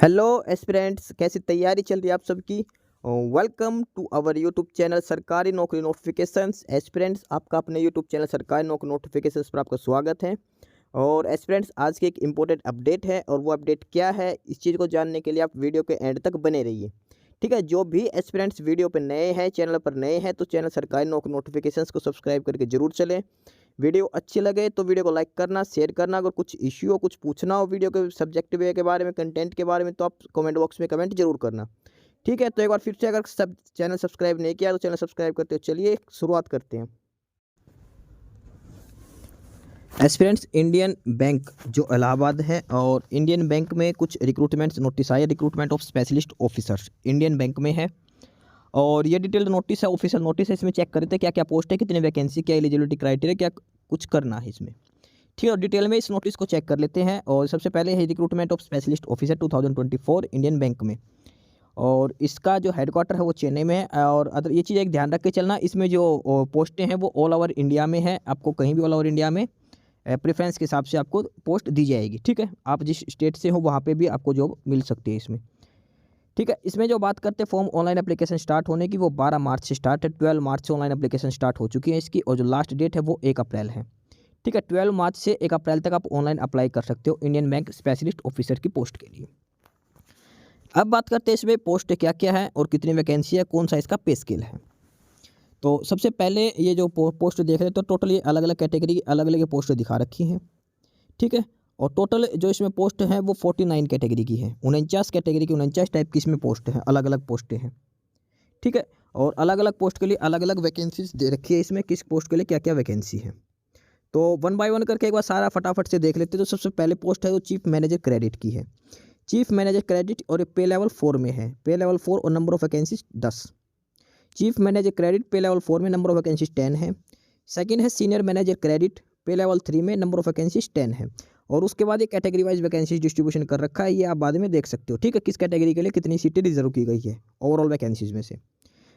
Hello aspirants, कैसी तैयारी चल रही है आप सबकी। Welcome to our YouTube channel Sarkari Naukri notifications. Aspirants, आपका अपने YouTube channel Sarkari Naukri notifications पर आपका स्वागत है। और एस्पिरेंट्स, आज की एक इम्पोर्टेंट अपडेट है और वो अपडेट क्या है, इस चीज़ को जानने के लिए आप वीडियो के एंड तक बने रहिए। ठीक है, जो भी एस्पिरेंट्स वीडियो पर नए हैं, चैनल पर नए हैं, तो चैनल सरकारी नौकरी नोटिफिकेशंस को सब्सक्राइब करके जरूर चलें। वीडियो अच्छी लगे तो वीडियो को लाइक करना, शेयर करना। अगर कुछ इश्यू हो, कुछ पूछना हो वीडियो के सब्जेक्ट वे के बारे में, कंटेंट के बारे में, तो आप कमेंट बॉक्स में कमेंट जरूर करना। ठीक है, तो एक बार फिर से, अगर सब चैनल सब्सक्राइब नहीं किया तो चैनल सब्सक्राइब करते हो। चलिए शुरुआत करते हैं। एस्पिरेंट्स, इंडियन बैंक जो इलाहाबाद है, और इंडियन बैंक में कुछ रिक्रूटमेंट्स नोटिस आए, recruitment of specialist officers Indian bank में है। और ये डिटेल्ड नोटिस है, ऑफिशियल नोटिस है। इसमें चेक करते हैं क्या क्या पोस्ट है, कितनी वैकेंसी, क्या एलिजिबिलिटी क्राइटेरिया, क्या कुछ करना है इसमें। ठीक है, और डिटेल में इस नोटिस को चेक कर लेते हैं। और सबसे पहले है recruitment of specialist officer 2024 Indian bank में। और इसका जो हेडक्वार्टर है वो चेन्नई में है। और अदर ये चीज़ एक ध्यान रख के चलना, इसमें जो पोस्टें हैं वो ऑल ओवर इंडिया में है। आपको कहीं भी ऑल ओवर इंडिया में प्रेफरेंस के हिसाब से आपको पोस्ट दी जाएगी। ठीक है, आप जिस स्टेट से हो वहाँ पे भी आपको जॉब मिल सकती है इसमें। ठीक है, इसमें जो बात करते हैं फॉर्म ऑनलाइन एप्लीकेशन स्टार्ट होने की, वो 12 मार्च से स्टार्ट है। 12 मार्च से ऑनलाइन एप्लीकेशन स्टार्ट हो चुकी है इसकी, और जो लास्ट डेट है वो 1 अप्रैल है। ठीक है, 12 मार्च से 1 अप्रैल तक आप ऑनलाइन अप्लाई कर सकते हो इंडियन बैंक स्पेशलिस्ट ऑफिसर की पोस्ट के लिए। अब बात करते हैं इसमें पोस्ट क्या क्या है और कितनी वैकेंसी है, कौन सा इसका पे स्केल है। तो सबसे पहले ये जो पोस्ट देख रहे हैं, तो टोटल ये अलग अलग कैटेगरी की अलग अलग पोस्ट दिखा रखी हैं। ठीक है, और टोटल जो इसमें पोस्ट है वो 49 कैटेगरी की है। 49 कैटेगरी की 49 टाइप की इसमें पोस्ट है, अलग अलग पोस्टें हैं। ठीक है, और अलग अलग पोस्ट के लिए अलग अलग वैकेंसीज दे रखी है इसमें, किस पोस्ट के लिए क्या क्या वैकेंसी है। तो वन बाय वन करके एक बार सारा फटाफट से देख लेते हैं। तो सबसे पहले पोस्ट है वो चीफ मैनेजर क्रेडिट की है। चीफ मैनेजर क्रेडिट, और ये पे लेवल 4 में है। पे लेवल 4 और number of vacancies 10। Chief manager credit पे लेवल 4 में नंबर ऑफ वैकेंसीज 10 है। सेकंड है सीनियर मैनेजर क्रेडिट, पे लेवल 3 में नंबर ऑफ वैकेंसीज 10 है। और उसके बाद ये कैटेगरी वाइज वैकेंसीज डिस्ट्रीब्यूशन कर रखा है, ये आप बाद में देख सकते हो। ठीक है, किस कैटेगरी के लिए कितनी सीटें रिजर्व की गई है ओवरऑल वैकेंसीज में से।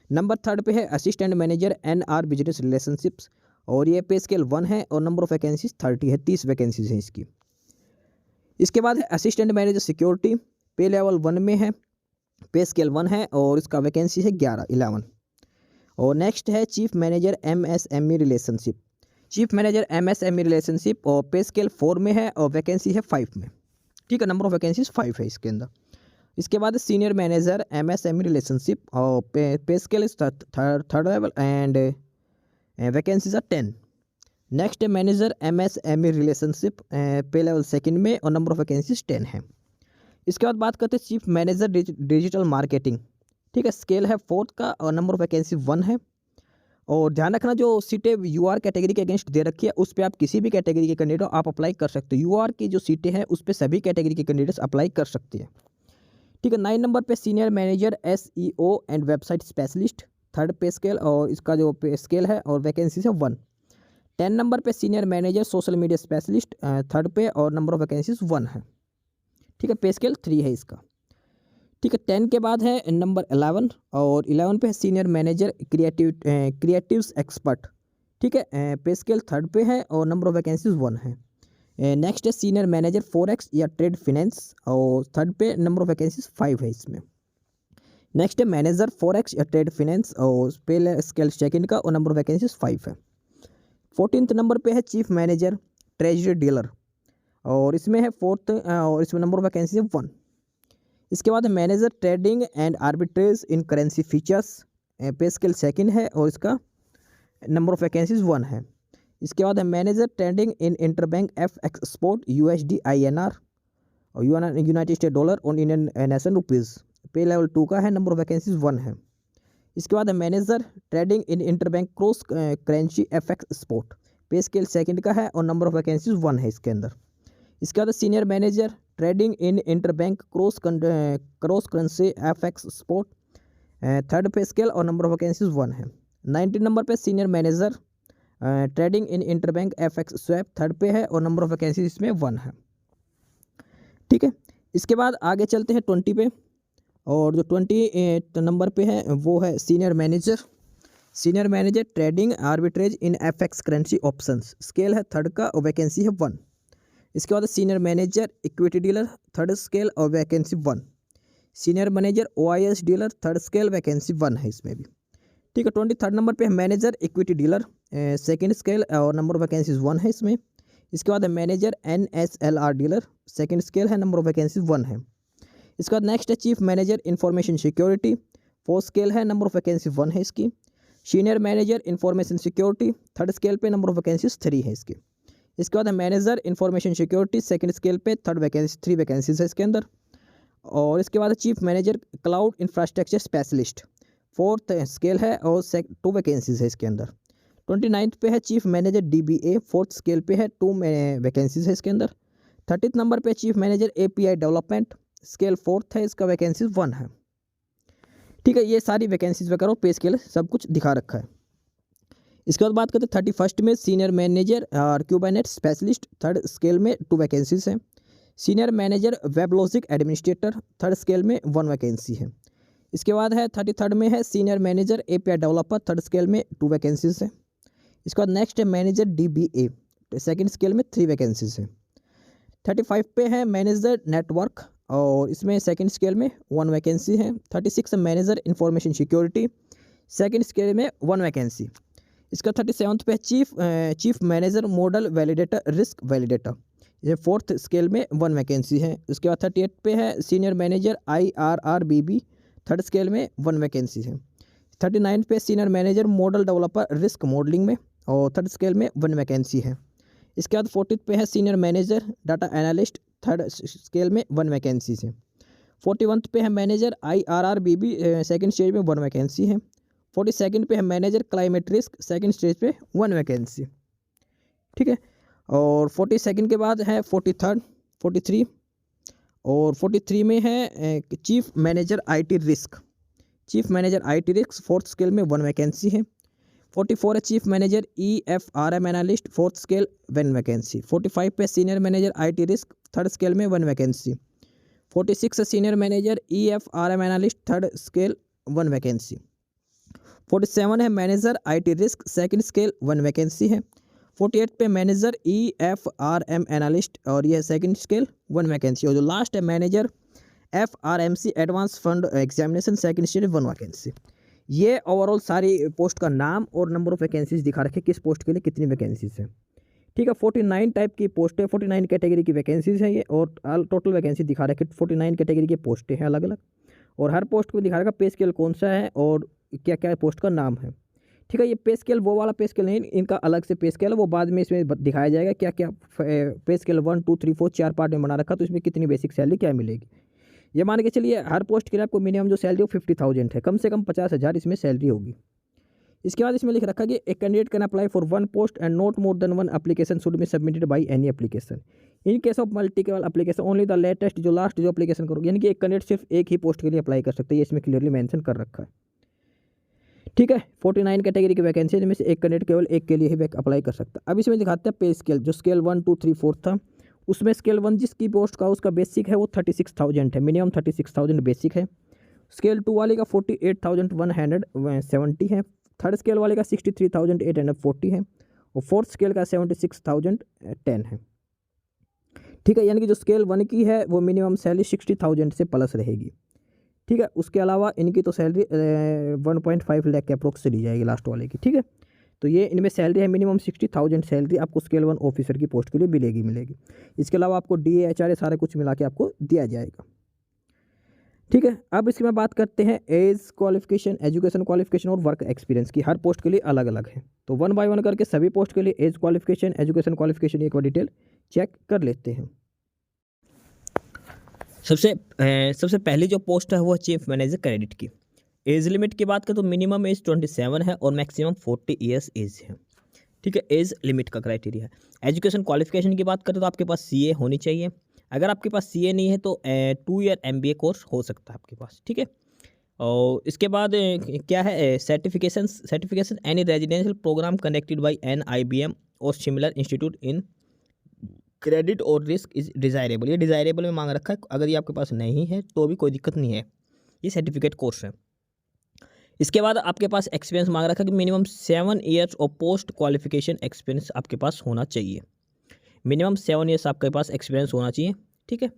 नंबर 3 पे है assistant manager NR business relationships, और ये पे स्केल 1 है और नंबर ऑफ वैकेंसीज 30 है, 30 वैकेंसीज हैं इसकी। इसके बाद है असिस्टेंट मैनेजर सिक्योरिटी, पे लेवल 1 में है, पे स्केल 1 है और इसका वैकेंसी है 11। और नेक्स्ट है chief manager MSME relationship. Chief manager MSME relationship और पे स्केल 4 में है और वैकेंसी है 5 में। ठीक है, नंबर ऑफ वैकेंसीज 5 है इसके अंदर। इसके बाद सीनियर मैनेजर एमएसएमई रिलेशनशिप और pay scale is third level and vacancies are 10। Next है manager MSME relationship, pay level 2 में और नंबर ऑफ वैकेंसीज 10 है। इसके बाद बात करते हैं चीफ मैनेजर डिजिटल मार्केटिंग। ठीक है, स्केल है 4 का और नंबर ऑफ वैकेंसी 1 है। और ध्यान रखना, जो सीटें यूआर कैटेगरी के अगेंस्ट दे रखी है उस पर आप किसी भी कैटेगरी के कैंडिडेट हो आप अप्लाई कर सकते हो। यूआर की जो सीटें हैं उस पर सभी कैटेगरी के कैंडिडेट्स अप्लाई कर सकते हैं। ठीक है, 9 नंबर पे senior manager SEO and website specialist, third पे स्केल, और इसका जो पे स्केल है और वैकेंसी है 1। 10 नंबर पे senior manager social media specialist, third पे, और नंबर ऑफ वैकेंसीज 1 है। ठीक है, पे स्केल 3 है इसका। ठीक है, 10 के बाद है नंबर 11, और 11 पे है सीनियर मैनेजर क्रिएटिव्स एक्सपर्ट। ठीक है, पे स्केल 3 पे है और नंबर ऑफ वैकेंसीज 1 है। नेक्स्ट है सीनियर मैनेजर फॉरेक्स या ट्रेड फिनेंस, और 3 पे नंबर ऑफ वैकेंसीज 5 है इसमें। नेक्स्ट है मैनेजर फॉरेक्स या ट्रेड फिनेंस, और पे स्केल 2 का और नंबर ऑफ वैकेंसीज 5 है। 14th नंबर पे है चीफ मैनेजर ट्रेजरी डीलर, और इसमें है 4th, और इसमें नंबर ऑफ वैकेंसी है 1। इसके बाद manager trading and arbitrage in currency features, पे स्केल 2 है और इसका नंबर ऑफ वैकेंसीज 1 है। इसके बाद है manager trading in interbank F export USD INR और यूनाइटेड स्टेट डॉलर और इंडियन नेशनल रुपीज़, पे लेवल 2 का है, नंबर ऑफ वैकेंसीज 1 है। इसके बाद है manager trading in interbank cross currency F export, पे स्केल 2 का है और नंबर ऑफ वैकेंसीज 1 है इसके अंदर। इसके बाद senior manager trading in interbank cross currency F export, third पे स्केल और नंबर ऑफ वैकेंसीज 1 है। 19 नंबर पे senior manager trading in interbank F x swap, third पे है और नंबर ऑफ वैकेंसीज इसमें 1 है। ठीक है, इसके बाद आगे चलते हैं 20 पे, और जो 20 नंबर पे है वो है senior manager trading arbitrage in F X currency options, scale है 3 का और वैकेंसी है 1। इसके बाद senior manager equity dealer third scale और vacancy 1। Senior manager OIS dealer third scale vacancy 1 है इसमें भी। ठीक है, 23rd नंबर पे है manager equity dealer second scale और नंबर ऑफ वैकेंसीज 1 है इसमें। इसके बाद है manager NSLR dealer second scale है, नंबर ऑफ वैकेंसीज 1 है। इसके बाद नेक्स्ट है chief manager information security fourth scale है, नंबर ऑफ वैकेंसी 1 है इसकी। Senior manager information security third scale पे, नंबर ऑफ वैकेंसीज 3 है इसकी। इसके बाद है manager information security second scale पे, थर्ड वैकेंसी 3 वैकेंसीज है इसके अंदर। और इसके बाद chief manager cloud infrastructure specialist fourth scale है और 2 वैकेंसीज है इसके अंदर। 29th पे है chief manager DBA fourth scale पे है, 2 वैकेंसीज है इसके अंदर। 30th नंबर पे chief manager API development scale fourth है, इसका वैकेंसीज 1 है। ठीक है, ये सारी वैकेंसीज वगैरह पे स्केल सब कुछ दिखा रखा है। इसके बाद बात करते हैं 31st में senior manager क्यूबरनेट specialist third scale में 2 वैकेंसीज हैं। Senior manager web logic administrator third scale में 1 वैकेंसी है। इसके बाद है 33rd में है senior manager API developer third scale में 2 वैकेंसीज है। इसके बाद नेक्स्ट है मैनेजर DBA सेकंड स्केल में 3 वैकेंसीज है। 35 पे है मैनेजर नेटवर्क और इसमें सेकंड स्केल में 1 वैकेंसी है। 36 manager information security second scale में 1 वैकेंसी। इसका 37th पे chief manager model validator risk validator, ये फोर्थ स्केल में 1 वैकेंसी है। उसके बाद 38 पे है senior manager IRRBB third scale में 1 वैकेंसी है। 39 पे senior manager model developer risk modelling में और थर्ड स्केल में 1 वैकेंसी है। इसके बाद 40 पे है senior manager data analyst third scale में 1 वैकेंसी है। 41 पे है मैनेजर IRRBB सेकंड स्टेज में 1 वैकेंसी है। 42nd पे है manager climate risk second stage पे 1 वैकेंसी। ठीक है, और 42nd के बाद है 43rd 43 और 43 में है chief manager IT risk fourth scale में 1 वैकेंसी है। 44 है chief manager EFRM analyst fourth scale 1 vacancy. 45 पे senior manager IT risk third scale में 1 वैकेंसी। 46 है senior manager EFRM analyst third scale 1 vacancy. 47 है manager IT risk second scale 1 vacancy है। 48 पे manager EFRM analyst और यह सेकंड स्केल 1 वैकेंसी। और जो लास्ट है manager FRMC advance fund examination second stage 1 vacancy. ये ओवरऑल सारी पोस्ट का नाम और नंबर ऑफ वैकेंसीज दिखा रखे, किस पोस्ट के लिए कितनी वैकेंसीज है। ठीक है, 49 टाइप की पोस्ट है, 49 कैटेगरी की वैकेंसीज हैं ये, और टोटल वैकेंसी दिखा रखे 49 कैटेगरी की पोस्टें हैं अलग अलग, और हर पोस्ट को दिखा रखा पे स्केल कौन सा है और क्या क्या पोस्ट का नाम है। ठीक है, ये पे स्केल वो वाला पे स्केल नहीं, इनका अलग से पे स्केल है, वो बाद में इसमें दिखाया जाएगा क्या क्या पे स्केल 1 2 3 4 4 पार्ट में बना रखा, तो इसमें कितनी बेसिक सैलरी क्या मिलेगी। ये मान के चलिए हर पोस्ट के लिए आपको मिनिमम जो सैलरी हो 50,000 है, कम से कम 50,000 इसमें सैलरी होगी। इसके बाद इसमें लिख रखा कि एक candidate can apply for 1 post and not more than 1 application should be submitted by any application in case of multiple application only the latest जो लास्ट जो एप्लीकेशन करोगे, यानी कि एक कैंडिडेट सिर्फ एक ही पोस्ट के लिए अप्लाई कर सकते हैं, ये इसमें क्लियरली मेंशन कर रखा है। ठीक है, 49 कैटेगरी की वैकेंसी में से एक कैंडिडेट केवल एक के लिए ही अप्लाई कर सकता है। अब इसमें दिखाते हैं पे स्केल, जो स्केल 1 2 3 4 था, उसमें स्केल 1 जिसकी पोस्ट का उसका बेसिक है वो 36,000 है, मिनिमम 36,000 बेसिक है। स्केल 2 वाले का 48,170 है। थर्ड स्केल वाले का 63,840 है और फोर्थ स्केल का 76,010 है। ठीक है, यानी कि जो स्केल 1 की है वो मिनिमम सैलरी 60,000 से प्लस रहेगी। ठीक है, उसके अलावा इनकी तो सैलरी 1.5 लाख के अप्रोक्स से ली जाएगी लास्ट वाले की। ठीक है, तो ये इनमें सैलरी है मिनिमम 60,000 सैलरी आपको स्केल 1 ऑफिसर की पोस्ट के लिए मिलेगी। इसके अलावा आपको DA HRA सारा कुछ मिला के आपको दिया जाएगा। ठीक है, अब इसकी मैं बात करते हैं एज क्वालिफिकेशन, एजुकेशन क्वालिफिकेशन और वर्क एक्सपीरियंस की। हर पोस्ट के लिए अलग अलग है, तो 1 बाय 1 करके सभी पोस्ट के लिए एज क्वालिफिकेशन एजुकेशन क्वालिफिकेशन एक बार डिटेल चेक कर लेते हैं। सबसे पहली जो पोस्ट है वो चीफ मैनेजर क्रेडिट की। एज लिमिट की बात करें तो मिनिमम एज 27 है और मैक्सिमम 40 ईयर्स एज है। ठीक है, एज लिमिट का क्राइटेरिया है। एजुकेशन क्वालिफिकेशन की बात करें तो आपके पास CA होनी चाहिए। अगर आपके पास CA नहीं है तो 2 ईयर MBA कोर्स हो सकता है आपके पास। ठीक है, और इसके बाद क्या है certification any residential programme connected by NIBM और सिमिलर इंस्टीट्यूट इन क्रेडिट और रिस्क इज डिज़ायरेबल। ये डिज़ायरेबल में मांग रखा है, अगर ये आपके पास नहीं है तो भी कोई दिक्कत नहीं है, ये सर्टिफिकेट कोर्स है। इसके बाद आपके पास एक्सपीरियंस मांग रखा है कि minimum 7 years of post qualification experience आपके पास होना चाहिए। मिनिमम 7 ईयर्स आपके पास एक्सपीरियंस होना चाहिए। ठीक है,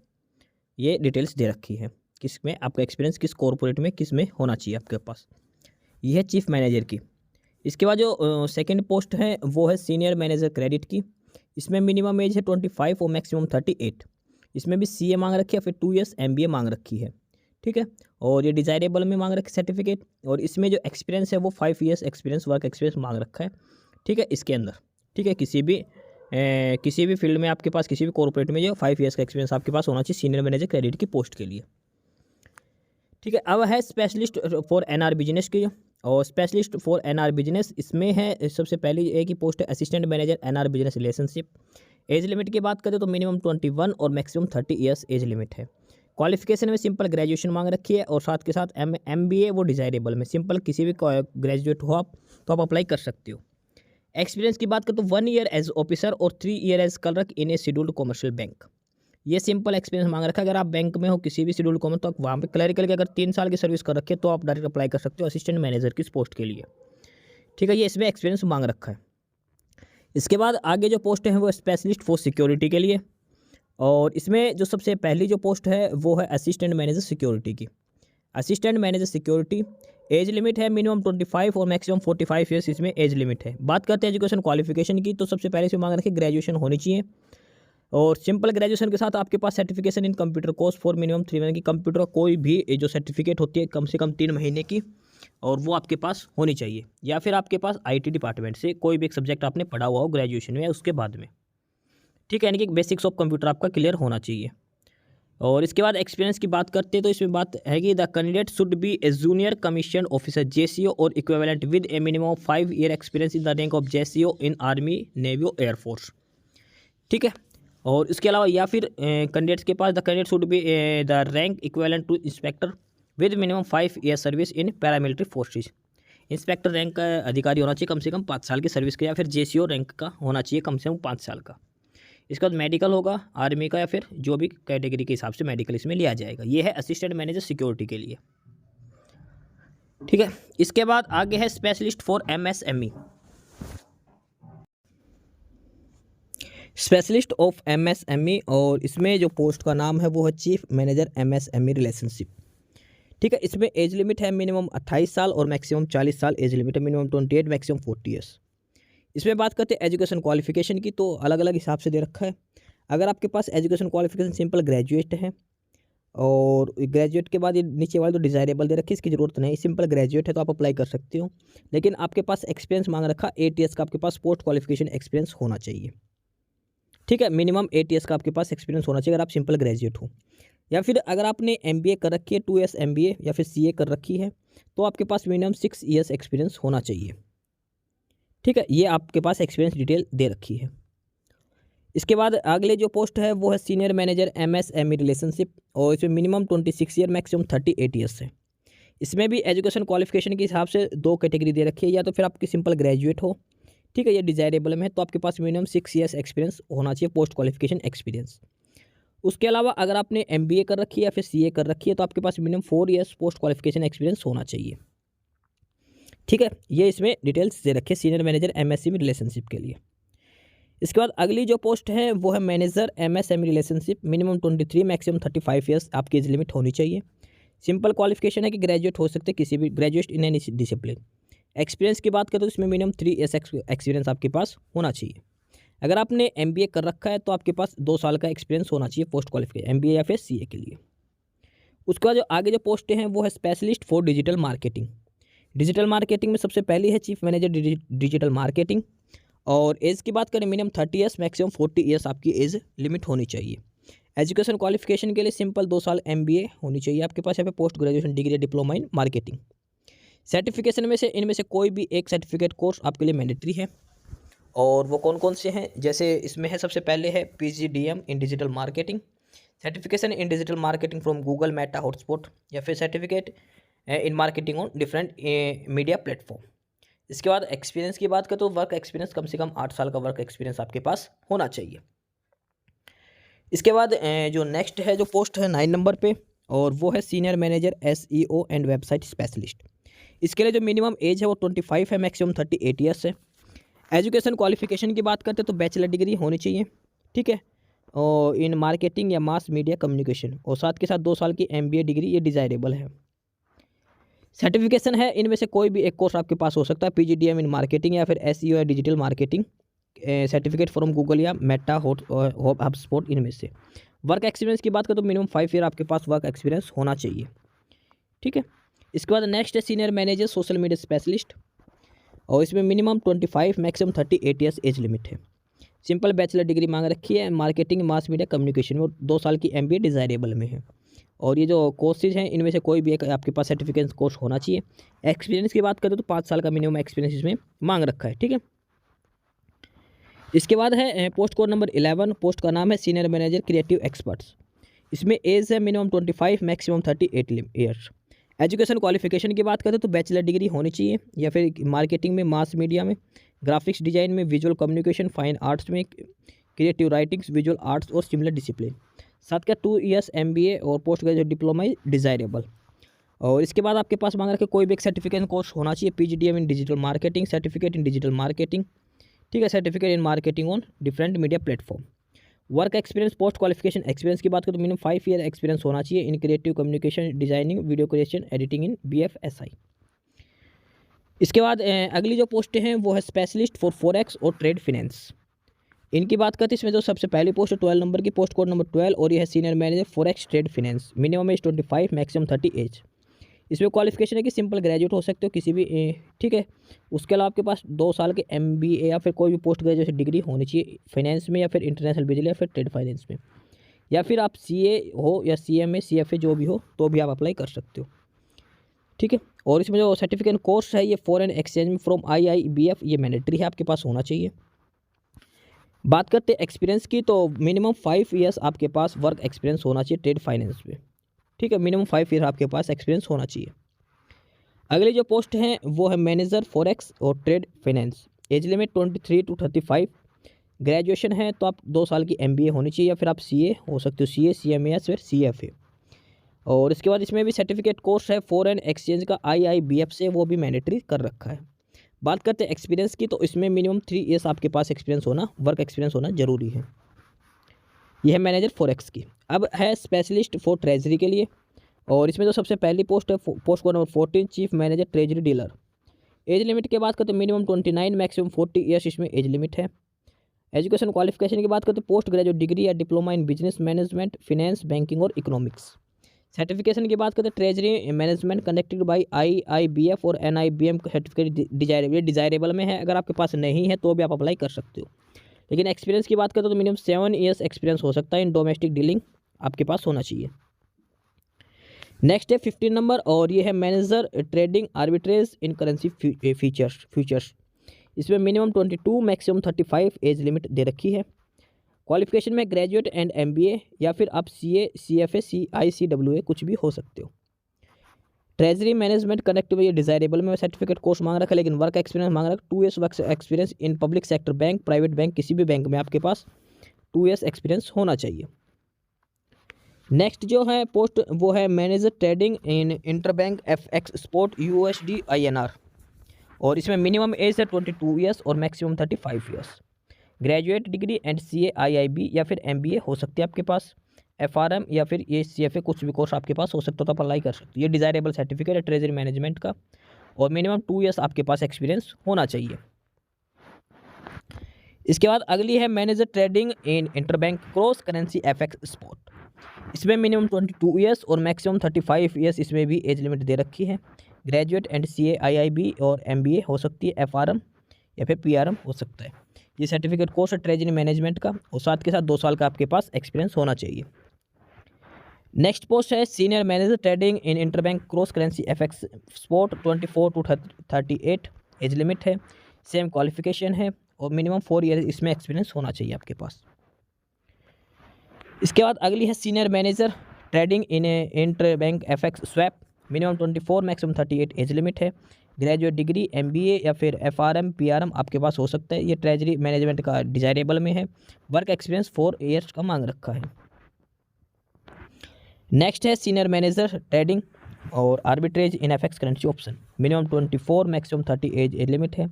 ये डिटेल्स दे रखी है किस में आपका एक्सपीरियंस, किस कॉर्पोरेट में किस में होना चाहिए आपके पास। ये है चीफ मैनेजर की। इसके बाद जो सेकंड पोस्ट है वो है सीनियर मैनेजर क्रेडिट की। इसमें मिनिमम एज है 25 और मैक्सिमम 38। इसमें भी CA मांग रखी है, फिर 2 ईयर्स MBA मांग रखी है। ठीक है, और ये डिज़ायरेबल में मांग रखी सर्टिफिकेट, और इसमें जो एक्सपीरियंस है वो 5 ईयर्स एक्सपीरियंस, वर्क एक्सपीरियंस मांग रखा है। ठीक है, इसके अंदर ठीक है किसी भी फील्ड में आपके पास, किसी भी कॉर्पोरेट में जो 5 ईयर्स का एक्सपीरियंस आपके पास होना चाहिए सीनियर मैनेजर क्रेडिट की पोस्ट के लिए। ठीक है, अब है स्पेशलिस्ट फॉर NR बिजनेस की। और स्पेशलिस्ट फॉर NR बिजनेस, इसमें है सबसे पहली एक ही पोस्ट है assistant manager NR business relationship. Age limit की बात करें तो मिनिमम 21 और मैक्सिमम 30 ईयर्स एज लिमिट है। क्वालिफिकेशन में सिंपल ग्रेजुएशन मांग रखी है, और साथ के साथ MBA वो डिज़ायरेबल में, सिंपल किसी भी ग्रेजुएट हो आप तो आप अप्लाई कर सकते हो। एक्सपीरियंस की बात करें तो 1 ईयर एज ऑफिसर और 3 ईयर एज क्लर्क इन ए शेड्यूल्ड कॉमर्शियल बैंक। ये सिंपल एक्सपीरियंस मांग रखा है। अगर आप बैंक में हो किसी भी शेड्यूल कॉमर्स, तो वहाँ पे क्लरिकल की अगर 3 साल की सर्विस कर रखी है तो आप डायरेक्ट अप्लाई कर सकते हो असिस्टेंट मैनेजर की इस पोस्ट के लिए। ठीक है, ये इसमें एक्सपीरियंस मांग रखा है। इसके बाद आगे जो पोस्ट है वो स्पेशलिस्ट फॉर सिक्योरिटी के लिए, और इसमें जो सबसे पहली जो पोस्ट है वो है असिस्टेंट मैनेजर सिक्योरिटी की। Assistant manager security, as limit है मिनिमम 25 और मैक्सिमम 45 ईयर्स इसमें एज लिमिट है। बात करते हैं एजुकेशन क्वालिफिकेशन की, तो सबसे पहले से मांग रखी ग्रेजुएशन होनी चाहिए, और सिंपल ग्रेजुएशन के साथ आपके पास certification in computer course for minimum 3 महीने की, कंप्यूटर कोई भी जो सर्टिफिकेट होती है कम से कम 3 महीने की, और वो आपके पास होनी चाहिए, या फिर आपके पास IT डिपार्टमेंट से कोई भी एक सब्जेक्ट आपने पढ़ा हुआ हो ग्रेजुएशन में या उसके बाद में। ठीक है, यानी कि बेसिक्स ऑफ कंप्यूटर आपका क्लियर होना चाहिए। और इसके बाद एक्सपीरियंस की बात करते हैं तो इसमें बात है कि the candidate should be a junior commission officer JCO और equivalent with a minimum of 5 year experience in the rank of JCO in army, navy और एयरफोर्स। ठीक है, और इसके अलावा या फिर कैंडिडेट्स के पास the candidate should be the rank equivalent to inspector with minimum 5 year service in paramilitary forces. Inspector rank का अधिकारी होना चाहिए, कम से कम 5 साल की सर्विस का, या फिर JCO रैंक का होना चाहिए कम से कम 5 साल का। इसके बाद मेडिकल होगा आर्मी का, या फिर जो भी कैटेगरी के हिसाब से मेडिकल इसमें लिया जाएगा। ये है असिस्टेंट मैनेजर सिक्योरिटी के लिए। ठीक है, इसके बाद आगे है specialist for MSME। Specialist of MSME, और इसमें जो पोस्ट का नाम है वो है चीफ मैनेजर MSME रिलेशनशिप। ठीक है, इसमें एज लिमिट है मिनिमम 28 साल और मैक्सिमम 40 साल एज लिमिट है, मिनिमम 28 मैक्सिमम 40 ईयर्स। इसमें बात करते हैं एजुकेशन क्वालिफिकेशन की, तो अलग अलग हिसाब से दे रखा है। अगर आपके पास एजुकेशन क्वालिफिकेशन सिंपल ग्रेजुएट है, और ग्रेजुएट के बाद ये नीचे वाले तो डिज़ायरेबल दे रखी है, इसकी ज़रूरत नहीं, सिंपल ग्रेजुएट है तो आप अप्लाई कर सकते हो। लेकिन आपके पास एक्सपीरियंस मांग रखा 8 ईयर्स का आपके पास पोस्ट क्वालिफिकेशन एक्सपीरियंस होना चाहिए। ठीक है, मिनिमम 8 ईयर्स का आपके पास एक्सपीरियंस होना चाहिए अगर आप सिंपल ग्रेजुएट हो, या फिर अगर आपने MBA कर रखी है 2 ईयर्स MBA या फिर CA कर रखी है तो आपके पास मिनिमम 6 ईयर्स एक्सपीरियंस होना चाहिए। ठीक है, ये आपके पास एक्सपीरियंस डिटेल दे रखी है। इसके बाद अगले जो पोस्ट है वो है सीनियर मैनेजर MSME रिलेशनशिप, और इसमें मिनिमम 26 ईयर मैक्सिमम 38 ईयर्स है। इसमें भी एजुकेशन क्वालिफिकेशन के हिसाब से 2 कैटेगरी दे रखी है, या तो फिर आपकी सिंपल ग्रेजुएट हो, ठीक है, ये डिज़ायरेबल में है तो आपके पास मिनिमम 6 ईयर्स एक्सपीरियंस होना चाहिए पोस्ट क्वालिफिकेशन एक्सपीरियंस। उसके अलावा अगर आपने MBA कर रखी है या फिर CA कर रखी है तो आपके पास minimum 4 years post qualification experience होना चाहिए। ठीक है, ये इसमें डिटेल्स दे रखे सीनियर मैनेजर MSME रिलेशनशिप के लिए। इसके बाद अगली जो पोस्ट है वो है manager MSME relationship, minimum 23 maximum 35 years आपकी एज लिमिट होनी चाहिए। सिंपल क्वालिफिकेशन है कि ग्रेजुएट हो सकते, किसी भी graduate in any discipline. Experience की बात करें तो इसमें मिनिमम 3 ईयर्स एक्सपीरियंस आपके पास होना चाहिए। अगर आपने MBA कर रखा है तो आपके पास 2 साल का एक्सपीरियंस होना चाहिए पोस्ट क्वालिफिकेशन MBA या फिर CA के लिए। उसके बाद जो आगे जो पोस्टें हैं वो है specialist for digital marketing. Digital marketing में सबसे पहली है चीफ मैनेजर डिजिटल मार्केटिंग, और एज की बात करें मिनिमम 30 ईयर्स मैक्सिमम 40 ईयर्स आपकी एज लिमिट होनी चाहिए। एजुकेशन क्वालिफिकेशन के लिए सिंपल 2 साल MBA होनी चाहिए आपके पास, या फिर post graduation degree diploma in marketing. Certification में से इनमें से कोई भी एक सर्टिफिकेट कोर्स आपके लिए मैंडेटरी है, और वो कौन कौन से हैं, जैसे इसमें है सबसे पहले है PGDM in digital marketing, certification in digital marketing from Google Meta hotspot, या फिर certificate in marketing on different media platform. इसके बाद एक्सपीरियंस की बात करें तो वर्क एक्सपीरियंस कम से कम 8 साल का वर्क एक्सपीरियंस आपके पास होना चाहिए। इसके बाद जो नेक्स्ट है जो पोस्ट है 9 नंबर पे, और वो है senior manager SEO and website specialist. इसके लिए जो मिनिमम एज है वो 25 है, मैक्सिमम 38 ईयर्स है। एजुकेशन क्वालिफिकेशन की बात करते हैं तो बैचलर डिग्री होनी चाहिए, ठीक है, और इन मार्केटिंग या मास मीडिया कम्युनिकेशन, और साथ के साथ 2 साल की MBA डिग्री ये डिज़ायरेबल है। सर्टिफिकेशन है, इनमें से कोई भी एक कोर्स आपके पास हो सकता है, PGDM इन मार्केटिंग या फिर SEO या digital marketing, certificate from Google या मेटा हबस्पॉट, इनमें से। वर्क एक्सपीरियंस की बात करें तो मिनिमम 5 ईयर आपके पास वर्क एक्सपीरियंस होना चाहिए। ठीक है, इसके बाद नेक्स्ट है senior manager social media specialist, और इसमें minimum 25 maximum 38 years age limit है। सिंपल बैचलर डिग्री मांग रखी है मार्केटिंग मास मीडिया कम्युनिकेशन में, 2 साल की MBA डिज़ायरेबल में है। और ये जो कोर्सेज हैं इनमें से कोई भी एक आपके पास सर्टिफिकेट कोर्स होना चाहिए। एक्सपीरियंस की बात करें तो 5 साल का मिनिमम एक्सपीरियंस इसमें मांग रखा है। ठीक है, इसके बाद है पोस्ट कोड नंबर 11, पोस्ट का नाम है सीनियर मैनेजर क्रिएटिव एक्सपर्ट्स। इसमें एज है minimum 25 maximum 38 years. Education qualification की बात करें तो बैचलर डिग्री होनी चाहिए, या फिर मार्केटिंग में मास मीडिया में, ग्राफिक्स डिजाइन में, विजुअल कम्युनिकेशन, फाइन आर्ट्स में, क्रिएटिव राइटिंग्स, विजुअल आर्ट्स और सिमिलर डिसिप्लिन। साथ का 2 ईयर्स MBA और पोस्ट ग्रेजुएट डिप्लोमा डिज़ायरेबल। और इसके बाद आपके पास मांग रखे कोई भी एक सर्टिफिकेट कोर्स होना चाहिए, PGDM in digital marketing, certificate in digital marketing, ठीक है, certificate in marketing on different media platform. Work experience post qualification experience की बात करें तो मिनिमम 5 ईयर एक्सपीरियंस होना चाहिए in creative communication, designing, video creation, editing in BFSI। इसके बाद अगली जो पोस्टें हैं वो है स्पेशलिस्ट फॉर फॉरेक्स और ट्रेड फिनेंस। इनकी बात करते हैं, इसमें जो सबसे पहली पोस्ट है 12 नंबर की, पोस्ट कोड नंबर 12, और ये है senior manager forex trade finance. Minimum age 25 maximum 30 age. इसमें क्वालिफिकेशन है कि सिंपल ग्रेजुएट हो सकते हो किसी भी, ठीक है। उसके अलावा आपके पास 2 साल के MBA या फिर कोई भी पोस्ट ग्रेजुएशन डिग्री होनी चाहिए फाइनेंस में, या फिर इंटरनेशनल बिजली, या फिर ट्रेड फाइनेंस में, या फिर आप CA हो या CMA CFA जो भी हो तो भी आप अप्लाई कर सकते हो। ठीक है, और इसमें जो सर्टिफिकेट कोर्स है ये फॉरेन एक्सचेंज में फ्रॉम IIBF, ये मैंडेटरी है, आपके पास होना चाहिए। बात करते हैं एक्सपीरियंस की, तो मिनिमम 5 ईयर्स आपके पास वर्क एक्सपीरियंस होना चाहिए ट्रेड फाइनेंस में। ठीक है, मिनिमम 5 ईयर आपके पास एक्सपीरियंस होना चाहिए। अगली जो पोस्ट हैं वो है मैनेजर फॉरेक्स और trade finance. Age limit 23 to 35। Graduation है तो आप 2 साल की MBA होनी चाहिए, या फिर आप CA हो सकते हो, CA CMA या फिर CFA। और इसके बाद इसमें भी सर्टिफिकेट कोर्स है फॉरेन एक्सचेंज का IIBF से, वो भी मैंडेटरी कर रखा है। बात करते हैं एक्सपीरियंस की, तो इसमें मिनिमम 3 ईयर्स आपके पास एक्सपीरियंस होना, वर्क एक्सपीरियंस होना जरूरी है। यह है मैनेजर फॉरेक्स की। अब है स्पेशलिस्ट फॉर ट्रेजरी के लिए, और इसमें जो सबसे पहली पोस्ट है post code number 14, chief manager treasury dealer. Age limit की बात करते हैं मिनिमम 29 मैक्सिमम 40 ईयर्स इसमें एज लिमिट है। एजुकेशन क्वालिफिकेशन की बात करते हैं पोस्ट ग्रेजुएट डिग्री या diploma in business management, finance, banking और इकोनॉमिक्स। सर्टिफिकेशन की बात करते हैं treasury management conducted by IIBF और NIBM सर्टिफिकेट डिजायरेबल में है। अगर आपके पास नहीं है तो भी आप अप्लाई कर सकते हो। लेकिन एक्सपीरियंस की बात करें तो मिनिमम 7 ईयर्स एक्सपीरियंस हो सकता है इन डोमेस्टिक डीलिंग, आपके पास होना चाहिए। नेक्स्ट है 15 नंबर, और ये है मैनेजर ट्रेडिंग आर्बिट्रेज इन करेंसी फ्यूचर्स। इसमें मिनिमम 22 मैक्सिमम 35 एज लिमिट दे रखी है। क्वालिफिकेशन में ग्रेजुएट एंड MBA, या फिर आप CA CFA ICWA कुछ भी हो सकते हो। ट्रेजरी मैनेजमेंट कनेक्ट में ये डिजायरेबल में सर्टिफिकेट कोर्स मांग रखा है, लेकिन वर्क एक्सपीरियंस मांग रखा 2 years work experience in public sector bank, private bank, किसी भी बैंक में आपके पास 2 ईयर्स एक्सपीरियंस होना चाहिए। नेक्स्ट जो है पोस्ट वो है manager trading in interbank FX spot USD INR, और इसमें मिनिमम एज है 22 ईयर्स और maximum 35 years. Graduate degree and CA IIB या फिर MBA हो सकती है आपके पास, FRM या फिर ये CFA कुछ भी कोर्स आपके पास हो सकता है, तो आप अप्लाई कर सकते हो। ये डिजायरेबल सर्टिफिकेट है ट्रेजरी मैनेजमेंट का, और मिनिमम 2 ईयर्स आपके पास एक्सपीरियंस होना चाहिए। इसके बाद अगली है manager trading in interbank cross currency FX spot. इसमें मिनिमम 22 ईयर्स और मैक्सिमम 35 ईयर्स इसमें भी एज लिमिट दे रखी है। ग्रेजुएट एंड CA IIB और MBA हो सकती है, FRM या फिर PRM हो सकता है। ये सर्टिफिकेट कोर्स है ट्रेजरी मैनेजमेंट का, और साथ के साथ 2 साल का आपके पास एक्सपीरियंस होना चाहिए। नेक्स्ट पोस्ट है senior manager trading in interbank cross currency FX spot, 24 to 38 as limit है। सेम क्वालिफिकेशन है, और मिनिमम 4 ईयर इसमें एक्सपीरियंस होना चाहिए आपके पास। इसके बाद अगली है senior manager trading in interbank FX swap. Minimum 24 maximum 38 as limit है। ग्रेजुएट डिग्री MBA या फिर FRM PRM आपके पास हो सकता है। ये ट्रेजरी मैनेजमेंट का डिजायरेबल में है। वर्क एक्सपीरियंस 4 ईयर्स का मांग रखा है। नेक्स्ट है सीनियर मैनेजर ट्रेडिंग और आर्बिट्रेज इन FX currency option. Minimum 24 maximum 30 as limit है।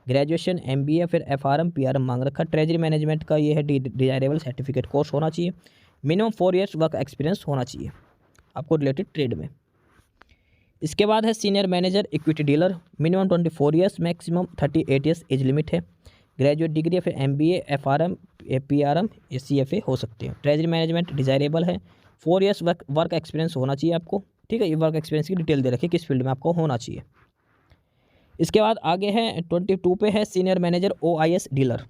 ग्रेजुएशन MBA फिर FRM PRM मांग रखा। ट्रेजरी मैनेजमेंट का ये है डिजायरेबल सर्टिफिकेट कोर्स होना चाहिए। मिनिमम 4 ईयर्स वर्क एक्सपीरियंस होना चाहिए आपको रिलेटेड ट्रेड में। इसके बाद है senior manager equity dealer, minimum 24 years maximum 38 years age limit है। ग्रेजुएट डिग्री या फिर MBA FRM PRM या CFA हो सकते हैं। ट्रेजरी मैनेजमेंट डिजायरेबल है। 4 ईयर्स वर्क एक्सपीरियंस होना चाहिए आपको, ठीक है। ये वर्क एक्सपीरियंस की डिटेल दे रखी है किस फील्ड में आपको होना चाहिए। इसके बाद आगे है 22 पे है senior manager OIS dealer.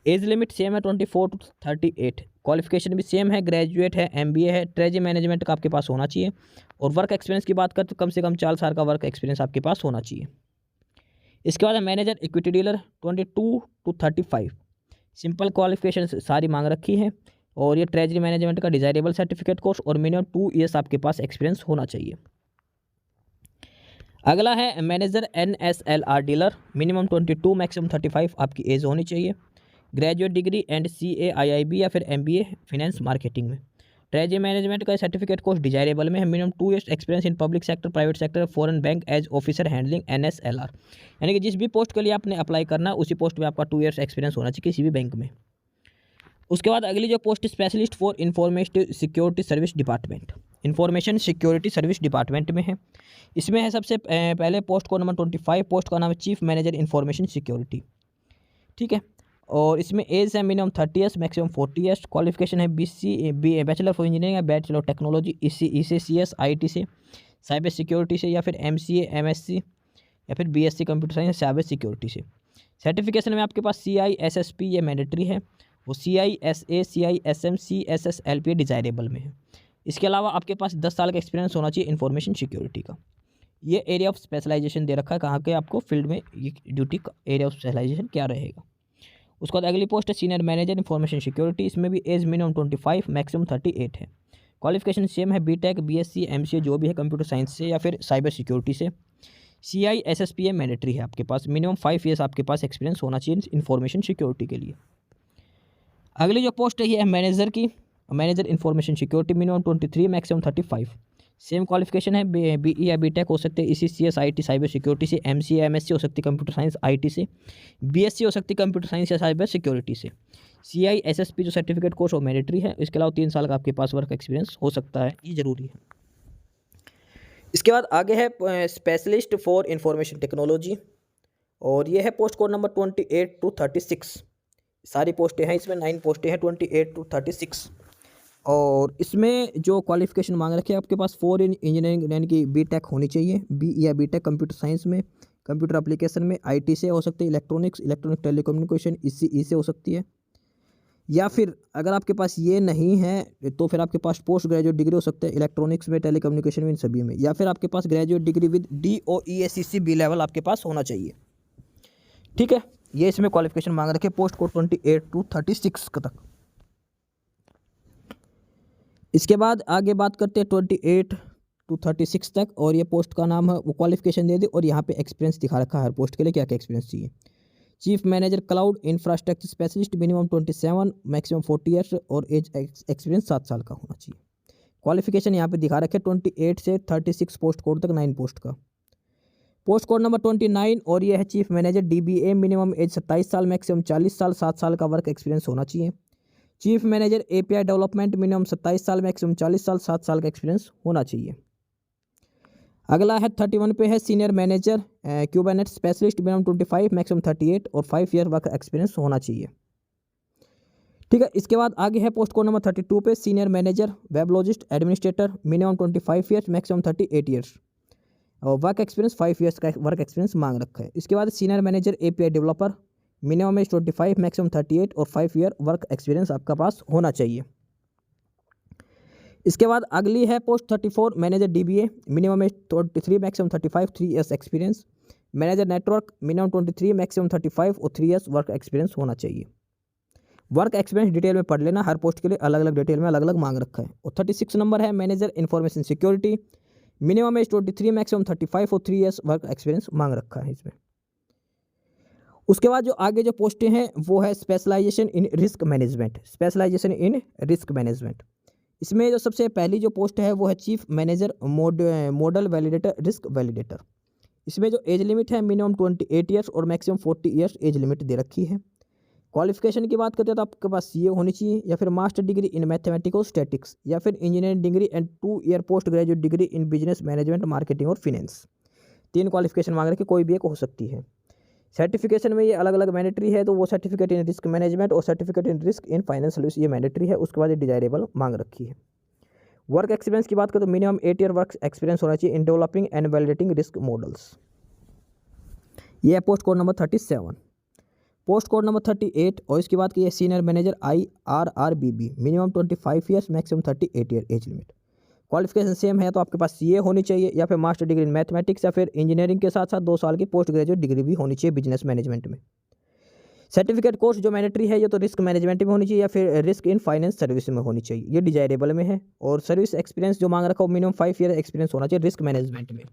Age limit same है 24 to 38। क्वालिफिकेशन भी सेम है, ग्रेजुएट है, MBA है। ट्रेजरी मैनेजमेंट का आपके पास होना चाहिए। और वर्क एक्सपीरियंस की बात करें तो कम से कम 4 साल का वर्क एक्सपीरियंस आपके पास होना चाहिए। इसके बाद है manager equity dealer 22 to 35। Simple qualification सारी मांग रखी है। और ये ट्रेजरी मैनेजमेंट का डिजायरेबल सर्टिफिकेट कोर्स और मिनिमम 2 ईयर्स आपके पास एक्सपीरियंस होना चाहिए। अगला है manager NSLR dealer, minimum 22 maximum 35 आपकी एज होनी चाहिए। ग्रेजुएट डिग्री एंड CAIIB या फिर MBA फिनेंस मार्केटिंग में। ट्रेजरी मैनेजमेंट का सर्टिफिकेट कोर्स डिजायरेबल में है। Minimum 2 years experience in public sector, private sector, foreign bank as officer handling NSLR। यानी कि जिस भी पोस्ट के लिए आपने अप्लाई करना है उसी पोस्ट में आपका 2 ईयर्स एक्सपीरियंस होना चाहिए किसी भी बैंक में। उसके बाद अगली जो post specialist for information security service department, information security service department में है। इसमें है सबसे पहले पोस्ट को नंबर 25, पोस्ट का नाम है चीफ मैनेजर इंफॉर्मेशन सिक्योरिटी, ठीक है। और इसमें एज है minimum 30 years maximum 40 years. Qualification है बैचलर ऑफ इंजीनियरिंग या bachelor of technology ECCS IT से, साइबर सिक्योरिटी से, या फिर MCA MSc या फिर BSc computer science cyber security से। सर्टिफिकेशन में आपके पास CISSP ये मैंडेटरी है, वो CISA CISM CSSLP डिजायरेबल में है। इसके अलावा आपके पास 10 साल का एक्सपीरियंस होना चाहिए इंफॉर्मेशन सिक्योरिटी का। ये एरिया ऑफ स्पेशलाइजेशन दे रखा है कहाँ के आपको फील्ड में ये ड्यूटी का एरिया ऑफ स्पेशलाइजेशन क्या रहेगा। उसके बाद अगली पोस्ट है सीनियर मैनेजर इंफॉर्मेशन सिक्योरिटी। इसमें भी एज मिनिमम 25 मैक्सिमम 38 है। क्वालिफिकेशन सेम है, BTech BSc MCA जो भी है कंप्यूटर साइंस से या फिर साइबर सिक्योरिटी से। CISSP मैंडेटरी है आपके पास। मिनिमम 5 ईयर्स आपके पास एक्सपीरियंस होना चाहिए इंफॉर्मेशन सिक्योरिटी के लिए। अगली जो पोस्ट है ये है मैनेजर की, manager information security, minimum 23 maximum 35। Same qualification है, BE या BTech हो सकते हैं ECCS IT साइबर सिक्योरिटी से, MCA MSc हो सकती है कंप्यूटर साइंस IT से, BSc हो सकती है कंप्यूटर साइंस या साइबर सिक्योरिटी से। CISSP जो सर्टिफिकेट कोर्स वो मैंडेटरी है। इसके अलावा 3 साल का आपके पास वर्क एक्सपीरियंस हो सकता है, ये जरूरी है। इसके बाद आगे है स्पेशलिस्ट फॉर इंफॉर्मेशन टेक्नोलॉजी, और ये है पोस्ट कोड नंबर 28 to 36। सारी पोस्टें हैं, इसमें 9 पोस्टें हैं 28 to 36। और इसमें जो क्वालिफिकेशन मांग रखी है आपके पास 4 इन इंजीनियरिंग यानी कि BTech होनी चाहिए, BE या BTech कंप्यूटर साइंस में, कंप्यूटर एप्लीकेशन में, IT से हो सकती है, इलेक्ट्रॉनिक टेलीकम्युनिकेशन ECE से हो सकती है। या फिर अगर आपके पास ये नहीं है तो फिर आपके पास पोस्ट ग्रेजुएट डिग्री हो सकता है इलेक्ट्रॉनिक्स में, टेलीकम्युनिकेशन में, इन सभी में। या फिर आपके पास graduate degree with DOEACC B level आपके पास होना चाहिए, ठीक है। ये इसमें क्वालिफिकेशन मांग रखे पोस्ट को 28 to 36 तक। इसके बाद आगे बात करते हैं 28 to 36 तक, और ये पोस्ट का नाम है, वो क्वालिफिकेशन दे दी और यहाँ पे एक्सपीरियंस दिखा रखा है हर पोस्ट के लिए क्या क्या एक्सपीरियंस चाहिए। Chief manager cloud infrastructure specialist, minimum 27 maximum 40 years और एज एक्सपीरियंस 7 साल का होना चाहिए। क्वालिफिकेशन यहाँ पे दिखा रखे 28 से 36 पोस्ट कोड तक 9 पोस्ट का। पोस्ट कोड नंबर 29, और ये है chief manager DBA, minimum age 27 साल मैक्सिमम 40 साल, 7 साल का वर्क एक्सपीरियंस होना चाहिए। Chief manager API development, minimum 27 साल मैक्सिमम 40 साल, 7 साल का एक्सपीरियंस होना चाहिए। अगला है 31 पे है senior manager क्यूबरनेट specialist, minimum 25 maximum 38 और 5 ईयर वर्क एक्सपीरियंस होना चाहिए, ठीक है। इसके बाद आगे है पोस्ट कोड नंबर 32 पे senior manager WebLogic administrator, minimum 25 years maximum 38 years और वर्क एक्सपीरियंस 5 ईयर्स का वर्क एक्सपीरियंस मांग रखा है। इसके बाद senior manager API developer, minimum age 25 maximum 38 और 5 ईयर वर्क एक्सपीरियंस आपका पास होना चाहिए। इसके बाद अगली है post 34 manager DBA, minimum age 23 maximum 35 3 years experience. Manager network, minimum 23 maximum 35 और 3 ईयर्स वर्क एक्सपीरियंस होना चाहिए। वर्क एक्सपीरियंस डिटेल में पढ़ लेना, हर पोस्ट के लिए अलग अलग डिटेल में अलग अलग मांग रखा है। और 36 नंबर है manager information security, minimum age 23 maximum 35 और 3 ईयर्स वर्क एक्सपीरियंस मांग रखा है इसमें। उसके बाद जो आगे जो पोस्टें हैं वो है specialisation in risk management, specialisation in risk management. इसमें जो सबसे पहली जो पोस्ट है वो है chief manager model validator risk validator. इसमें जो एज लिमिट है मिनिमम 28 ईयर्स और मैक्सिमम 40 ईयर्स एज लिमिट दे रखी है। क्वालिफिकेशन की बात करते हैं तो आपके पास सीए होनी चाहिए या फिर मास्टर डिग्री इन मैथमेटिक्स और स्टैटिक्स या फिर engineering degree and 2 year post graduate degree in business management marketing और फिनेंस। 3 क्वालिफिकेशन मांग रखे, कोई भी एक हो सकती है। सर्टिफिकेशन में ये अलग अलग मैंडेटरी है, तो वो सर्टिफिकेट इन रिस्क मैनेजमेंट और certificate in risk in finance service ये मैंडेटरी है। उसके बाद ये डिजायरेबल मांग रखी है। वर्क एक्सपीरियंस की बात करें तो मिनिमम 8 ईयर वर्क एक्सपीरियंस होना चाहिए in developing and validating risk models. ये है post code number 37। Post code number 38 और इसकी बात की है senior manager IRRBB, minimum 25 years maximum 38 year age limit. Qualification same है, तो आपके पास सीए होनी चाहिए या फिर मास्टर डिग्री इन मैथमेटिक्स या फिर इंजीनियरिंग के साथ साथ 2 साल की पोस्ट ग्रेजुएट डिग्री भी होनी चाहिए बिजनेस मैनेजमेंट में। सर्टिफिकेट कोर्स जो मैंडेटरी है ये तो रिस्क मैनेजमेंट में होनी चाहिए या फिर रिस्क इन फाइनेंस सर्विस में होनी चाहिए, ये डिजायरेबल में है। और सर्विस एक्सपीरियंस जो मांग रखा हो मिनिमम 5 ईयर एक्सपीरियंस होना चाहिए रिस्क मैनेजमेंट में।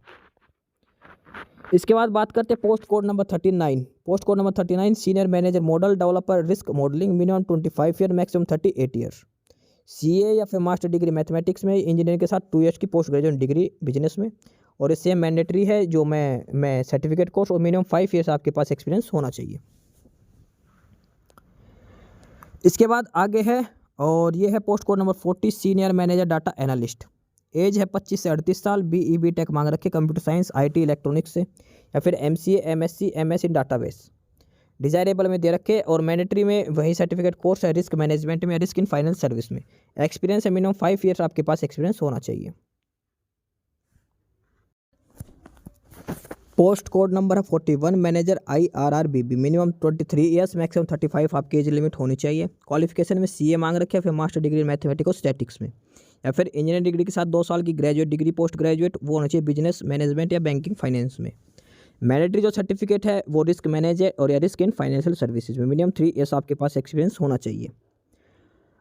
इसके बाद बात करते हैं post code number 39। Post code number 39 senior manager model developer risk modelling, minimum 25 year maximum 38 year. CA या फिर मास्टर डिग्री मैथमेटिक्स में, इंजीनियरिंग के साथ 2 ईयर्स की पोस्ट ग्रेजुएट डिग्री बिजनेस में। और ये सेम मैंडेटरी है जो मैं सर्टिफिकेट कोर्स और मिनिमम 5 ईयर्स आपके पास एक्सपीरियंस होना चाहिए। इसके बाद आगे है और ये है post code number 40 senior manager data analyst. Age है 25 से 38 साल। BE BTech मांग रखे कंप्यूटर साइंस IT इलेक्ट्रॉनिक्स से या फिर MCA MSc MS इन डाटाबेस। डिजायरेबल में दे रखे और मैंडेटरी में वही सर्टिफिकेट कोर्स है रिस्क मैनेजमेंट में, रिस्क इन फाइनेंस सर्विस में। एक्सपीरियंस है मिनिमम 5 ईयर्स आपके पास एक्सपीरियंस होना चाहिए। पोस्ट कोड नंबर है 41 manager IRRBB, minimum 23 years maximum 35 आपकी एज लिमिट होनी चाहिए। क्वालिफिकेशन में CA मांग रखे फिर मास्टर डिग्री मैथमेटिक्स और स्टैटिक्स में या फिर इंजीनियरिंग डिग्री के साथ 2 साल की ग्रेजुएट डिग्री पोस्ट ग्रेजुएट वो होना चाहिए बिजनेस मैनेजमेंट या बैंकिंग फाइनेंस में। मैंडेटरी जो सर्टिफिकेट है वो रिस्क मैनेजर और या रिस्क इन फाइनेंशियल सर्विसेज में, मिनिमम 3 ईयर्स आपके पास एक्सपीरियंस होना चाहिए।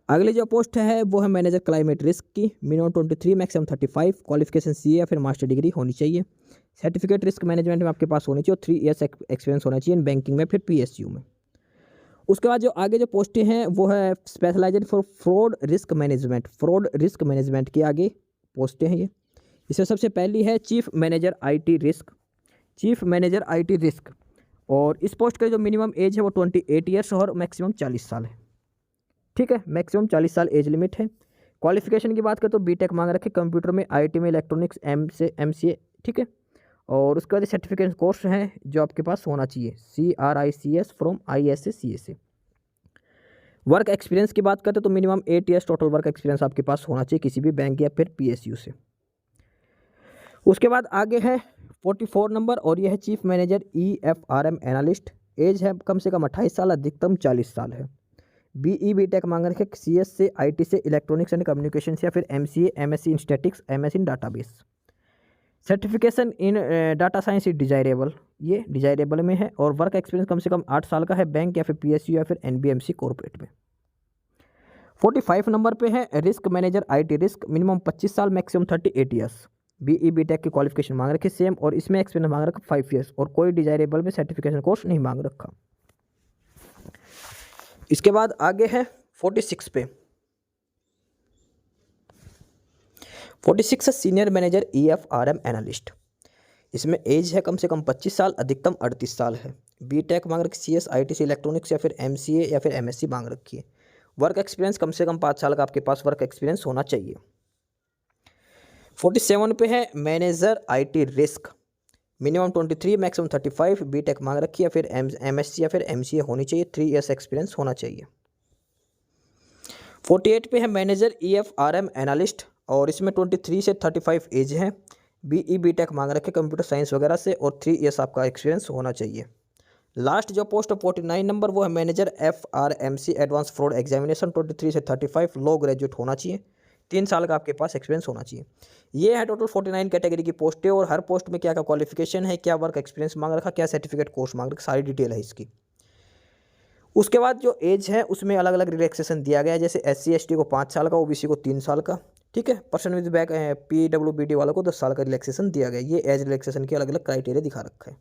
अगली जो पोस्ट है वो है मैनेजर क्लाइमेट रिस्क की, मिनिमम 23 मैक्सिमम 35। क्वालिफिकेशन CA या फिर मास्टर डिग्री होनी चाहिए। सर्टिफिकेट रिस्क मैनेजमेंट में आपके पास होनी चाहिए और 3 ईयर्स एक्सपीरियंस होना चाहिए इन बैंकिंग में फिर PSU में। उसके बाद जो आगे जो पोस्टें हैं वो है specialised for fraud risk management. Fraud risk management के आगे पोस्टें हैं ये। इसमें सबसे पहली है chief manager IT risk. Chief manager IT risk और इस पोस्ट का जो मिनिमम एज है वो 28 ईयर्स और मैक्सिमम 40 साल है। ठीक है, मैक्सिमम 40 साल एज लिमिट है। क्वालिफिकेशन की बात करें तो BTech मांग रखे कंप्यूटर में, IT में, इलेक्ट्रॉनिक्स MCA। ठीक है, और उसके बाद सर्टिफिकेट कोर्स है जो आपके पास होना चाहिए CRICS from ISA CSA। Work experience की बात करते तो minimum 8 years total work experience आपके पास होना चाहिए किसी भी बैंक या फिर PSU से। उसके बाद आगे है 44 नंबर और यह है chief manager EFRM analyst. Age है कम से कम 28 साल, अधिकतम 40 साल है। BE BTech मांग रखे CS से, IT से, इलेक्ट्रॉनिक्स एंड कम्युनिकेशन से या फिर MCA MSc in statics MS in database. Certification in data science is desirable, ये डिजायरेबल में है। और वर्क एक्सपीरियंस कम से कम 8 साल का है बैंक या फिर PSU या फिर NBMC कॉर्पोरेट में। 45 नंबर पे है risk manager IT risk, minimum 25 साल मैक्सिमम 38 ईयर्स। BE BTech की क्वालिफिकेशन मांग रखी सेम और इसमें एक्सपीरियंस मांग रखा 5 ईयर्स और कोई डिजायरेबल में सर्टिफिकेशन कोर्स नहीं मांग रखा। इसके बाद आगे है 46 पे 46 है सीनियर मैनेजर EFRM एनालिस्ट। इसमें एज है कम से कम 25 साल, अधिकतम 38 साल है। BTech मांग रखी CS IT से, इलेक्ट्रॉनिक्स या फिर MCA या फिर MSc मांग रखी है। वर्क एक्सपीरियंस कम से कम 5 साल का आपके पास वर्क एक्सपीरियंस होना चाहिए। 47 पे है manager IT risk, minimum 23 maximum 35। BTech मांग रखी है फिर MSc या फिर MCA होनी चाहिए, 3 ईयर्स एक्सपीरियंस होना चाहिए। 48 पे है मैनेजर EFRM एनालिस्ट और इसमें 23 से 35 एज है। BE BTech मांग रखे कंप्यूटर साइंस वगैरह से और 3 ईयर्स आपका एक्सपीरियंस होना चाहिए। लास्ट जो पोस्ट है 49 नंबर वो है manager FRMC advance fraud examination, 23 से 35 लो ग्रेजुएट होना चाहिए, 3 साल का आपके पास एक्सपीरियंस होना चाहिए। ये है टोटल 49 कैटेगरी की पोस्ट है और हर पोस्ट में क्या क्या क्वालिफिकेशन है, क्या वर्क एक्सपीरियंस मांग रखा, क्या सर्टिफिकेट कोर्स मांग रखा, सारी डिटेल है इसकी। उसके बाद जो एज है उसमें अलग अलग रिलैक्सेशन दिया गया है, जैसे SC ST को 5 साल का, OBC को 3 साल का। ठीक है, पर्सन विद बैक PWBD वालों को 10 साल का रिलैक्सेशन दिया गया। ये एज रिलैक्सेशन के अलग अलग क्राइटेरिया दिखा रखा है।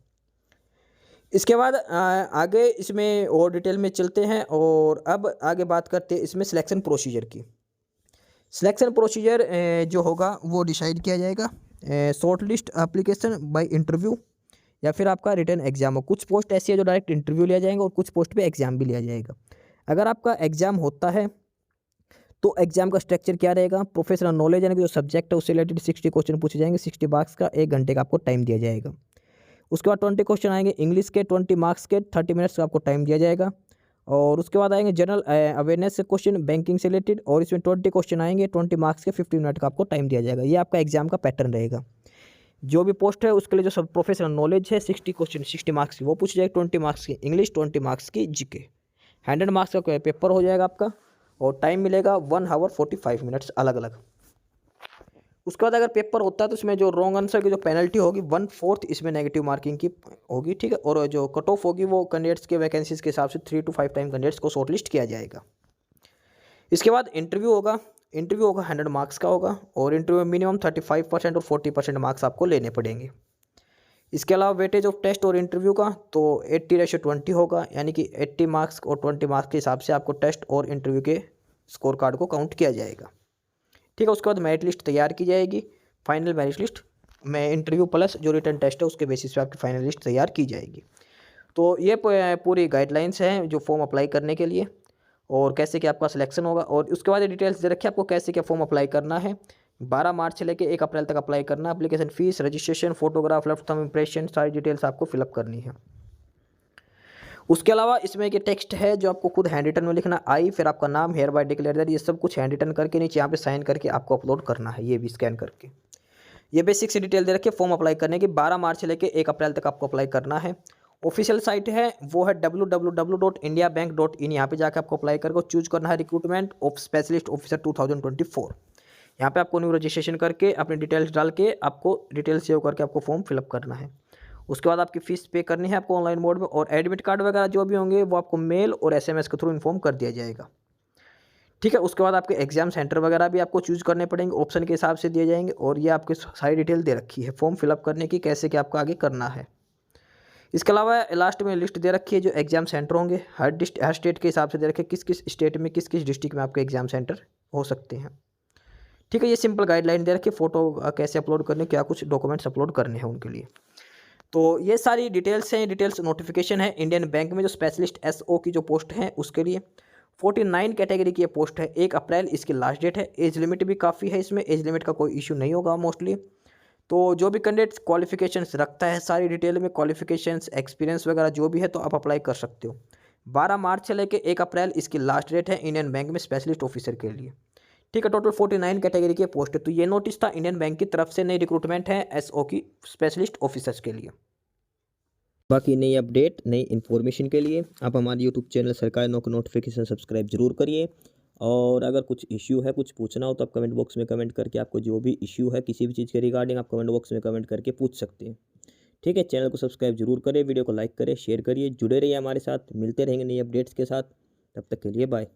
इसके बाद आगे इसमें और डिटेल में चलते हैं और अब आगे बात करते हैं इसमें सिलेक्शन प्रोसीजर की। सिलेक्शन प्रोसीजर जो होगा वो डिसाइड किया जाएगा short list application by interview या फिर आपका रिटर्न एग्जाम हो। कुछ पोस्ट ऐसी है जो डायरेक्ट इंटरव्यू लिया जाएगा और कुछ पोस्ट पे एग्जाम भी लिया जाएगा। अगर आपका एग्जाम होता है तो एग्जाम का स्ट्रक्चर क्या रहेगा, प्रोफेशनल नॉलेज यानी कि जो सब्जेक्ट है उससे रिलेटेड 60 क्वेश्चन पूछे जाएंगे, 60 मार्क्स का, 1 घंटे का आपको टाइम दिया जाएगा। उसके बाद 20 क्वेश्चन आएंगे इंग्लिश के, 20 मार्क्स के, 30 मिनट्स का आपको टाइम दिया जाएगा। और उसके बाद आएंगे जनरल अवेयरनेस से क्वेश्चन बैंकिंग से रिलेटेड, और इसमें 20 क्वेश्चन आएंगे, 20 मार्क्स के, 15 मिनट का आपको टाइम दिया जाएगा। ये आपका एग्जाम का पैटर्न रहेगा। जो भी पोस्ट है उसके लिए जो सब प्रोफेशनल नॉलेज है 60 क्वेश्चन 60 मार्क्स की वो पूछी जाएगी, 20 मार्क्स की इंग्लिश, 20 मार्क्स की जीके, 100 मार्क्स का पेपर हो जाएगा आपका, और टाइम मिलेगा 1 आवर 45 मिनट्स अलग अलग। उसके बाद अगर पेपर होता है तो इसमें जो रॉन्ग आंसर की जो पेनल्टी होगी 1/4 इसमें नेगेटिव मार्किंग की होगी, ठीक है। और जो कट ऑफ होगी वो कैंडिडेट्स के वैकेंसीज के हिसाब से 3 to 5 टाइम कैंडिडेट्स को शॉर्टलिस्ट किया जाएगा। इसके बाद इंटरव्यू होगा। इंटरव्यू होगा 100 मार्क्स का होगा, और इंटरव्यू में मिनिमम 35% और 40% मार्क्स आपको लेने पड़ेंगे। इसके अलावा वेटेज ऑफ टेस्ट और इंटरव्यू का तो 80:20 होगा, यानी कि 80 मार्क्स और 20 मार्क्स के हिसाब से आपको टेस्ट और इंटरव्यू के स्कोर कार्ड को काउंट किया जाएगा, ठीक है। उसके बाद मेरिट लिस्ट तैयार की जाएगी। फाइनल मेरिट लिस्ट में इंटरव्यू प्लस जो रिटर्न टेस्ट है उसके बेसिस पे आपकी फाइनल लिस्ट तैयार की जाएगी। तो ये पूरी गाइडलाइंस हैं जो फॉर्म अप्लाई करने के लिए, और कैसे कि आपका सिलेक्शन होगा। और उसके बाद डिटेल्स दे रखी है आपको कैसे क्या फॉर्म अप्लाई करना है। 12 मार्च से लेकर 1 अप्रैल तक अप्लाई करना है। Application fees, registration, photograph, left thumb impression, सारी डिटेल्स आपको फिलअप करनी है। उसके अलावा इसमें एक टेक्स्ट है जो आपको खुद हैंड रिटन में लिखना, आई फिर आपका नाम, हेयर बाय डिक्लेयर दैट, ये सब कुछ हैंड रिटन करके नीचे यहाँ पे साइन करके आपको अपलोड करना है, ये भी स्कैन करके। ये बेसिक सी डिटेल दे रखिए फॉर्म अप्लाई करने की। 12 मार्च से लेकर 1 अप्रैल तक आपको अप्लाई करना है। ऑफिशियल साइट है वो है www.indiabank.in। यहाँ पे जाकर आपको अप्लाई करके चूज करना है रिक्रूटमेंट ऑफ स्पेशलिस्ट ऑफिसर 2024। यहाँ पे आपको न्यू रजिस्ट्रेशन करके अपनी डिटेल्स डाल के आपको डिटेल्स सेव करके आपको फॉर्म फिलअप करना है। उसके बाद आपकी फ़ीस पे करनी है आपको ऑनलाइन मोड में, और एडमिट कार्ड वगैरह जो भी होंगे वो आपको मेल और SMS के थ्रू इन्फॉर्म कर दिया जाएगा, ठीक है। उसके बाद आपके एग्जाम सेंटर वगैरह भी आपको चूज़ करने पड़ेंगे, ऑप्शन के हिसाब से दिए जाएंगे, और ये आपकी सारी डिटेल दे रखी है फॉर्म फिलअप करने की, कैसे कि आपको आगे करना है। इसके अलावा लास्ट में लिस्ट दे रखी है जो एग्जाम सेंटर होंगे हर स्टेट के हिसाब से दे रखे किस किस स्टेट में किस किस डिस्ट्रिक्ट में आपके एग्जाम सेंटर हो सकते हैं, ठीक है। ये सिंपल गाइडलाइन दे रखी है, फोटो कैसे अपलोड करने, क्या कुछ डॉक्यूमेंट्स अपलोड करने हैं उनके लिए। तो ये सारी डिटेल्स हैं, डिटेल्स नोटिफिकेशन है इंडियन बैंक में जो स्पेशलिस्ट SO की जो पोस्ट है उसके लिए। 49 कैटेगरी की ये पोस्ट है। 1 अप्रैल इसकी लास्ट डेट है। एज लिमिट भी काफ़ी है, इसमें एज लिमिट का कोई इशू नहीं होगा मोस्टली। तो जो भी कैंडिडेट क्वालिफिकेशंस रखता है सारी डिटेल में, क्वालिफिकेशंस, एक्सपीरियंस वगैरह जो भी है तो आप अप्लाई कर सकते हो। 12 मार्च से लेकर 1 अप्रैल इसकी लास्ट डेट है इंडियन बैंक में स्पेशलिस्ट ऑफिसर के लिए, ठीक है। टोटल 49 कैटेगरी की पोस्ट है। तो ये नोटिस था इंडियन बैंक की तरफ से, नई रिक्रूटमेंट है SO की स्पेशलिस्ट ऑफिसर्स के लिए। बाकी नई अपडेट, नई इन्फॉर्मेशन के लिए आप हमारे यूट्यूब चैनल सरकारी नौकरी नोटिफिकेशन सब्सक्राइब जरूर करिए। और अगर कुछ इश्यू है, कुछ पूछना हो तो आप कमेंट बॉक्स में कमेंट करके आपको जो भी इश्यू है किसी भी चीज़ के रिगार्डिंग आप कमेंट बॉक्स में कमेंट करके पूछ सकते हैं, ठीक है। चैनल को सब्सक्राइब जरूर करें, वीडियो को लाइक करें, शेयर करिए, जुड़े रहिए हमारे साथ। मिलते रहेंगे नई अपडेट्स के साथ, तब तक के लिए बाय।